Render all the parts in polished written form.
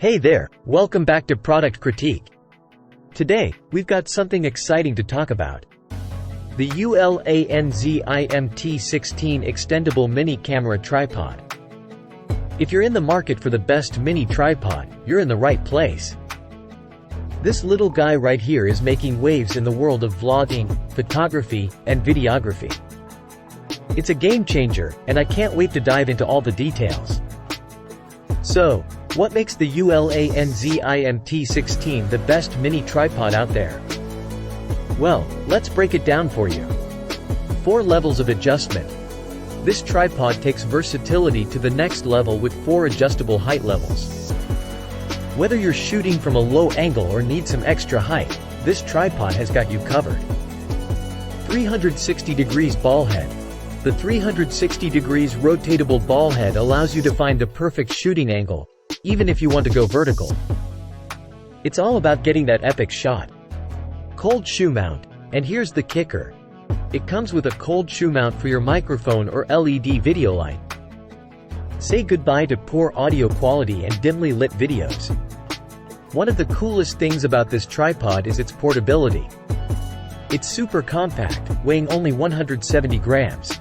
Hey there, welcome back to Product Critique. Today, we've got something exciting to talk about. The ULANZIMT16 Extendable Mini Camera Tripod. If you're in the market for the best mini tripod, you're in the right place. This little guy right here is making waves in the world of vlogging, photography, and videography. It's a game changer, and I can't wait to dive into all the details. So, what makes the ULANZIMT16 the best mini tripod out there? Well, let's break it down for you. 4 levels of adjustment. This tripod takes versatility to the next level with 4 adjustable height levels. Whether you're shooting from a low angle or need some extra height, this tripod has got you covered. 360 degrees ball head. The 360 degrees rotatable ball head allows you to find the perfect shooting angle, even if you want to go vertical. It's all about getting that epic shot. Cold shoe mount. And here's the kicker. It comes with a cold shoe mount for your microphone or LED video light. Say goodbye to poor audio quality and dimly lit videos. One of the coolest things about this tripod is its portability. It's super compact, weighing only 170 grams.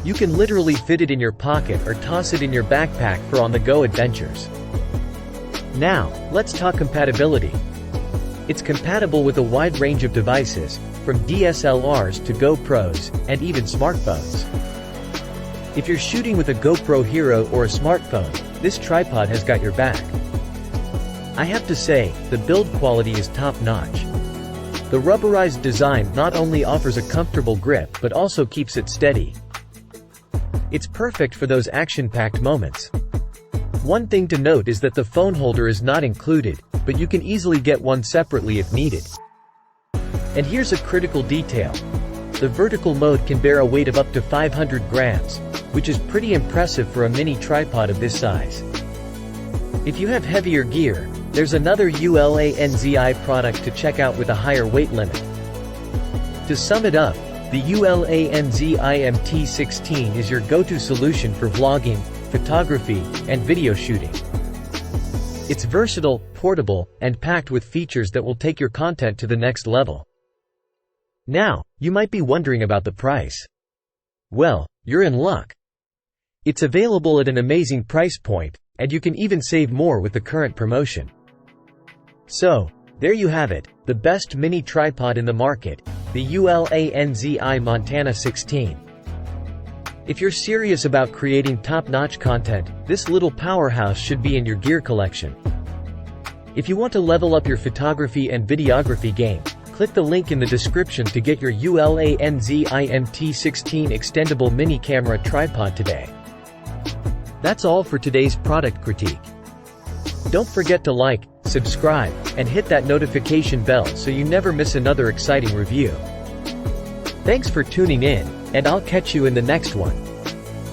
You can literally fit it in your pocket or toss it in your backpack for on-the-go adventures. Now, let's talk compatibility. It's compatible with a wide range of devices, from DSLRs to GoPros, and even smartphones. If you're shooting with a GoPro Hero or a smartphone, this tripod has got your back. I have to say, the build quality is top-notch. The rubberized design not only offers a comfortable grip but also keeps it steady. It's perfect for those action-packed moments. One thing to note is that the phone holder is not included, but you can easily get one separately if needed. And here's a critical detail. The vertical mode can bear a weight of up to 500 grams, which is pretty impressive for a mini tripod of this size. If you have heavier gear, there's another ULANZI product to check out with a higher weight limit. To sum it up, the ULANZIMT16 is your go-to solution for vlogging, photography, and video shooting. It's versatile, portable, and packed with features that will take your content to the next level. Now, you might be wondering about the price. Well, you're in luck. It's available at an amazing price point, and you can even save more with the current promotion. So, there you have it, the best mini tripod in the market, the ULANZI Montana 16. If you're serious about creating top-notch content, this little powerhouse should be in your gear collection. If you want to level up your photography and videography game, click the link in the description to get your ULANZIMT16 Extendable Mini Camera Tripod today. That's all for today's product critique. Don't forget to like, subscribe, and hit that notification bell so you never miss another exciting review. Thanks for tuning in, and I'll catch you in the next one.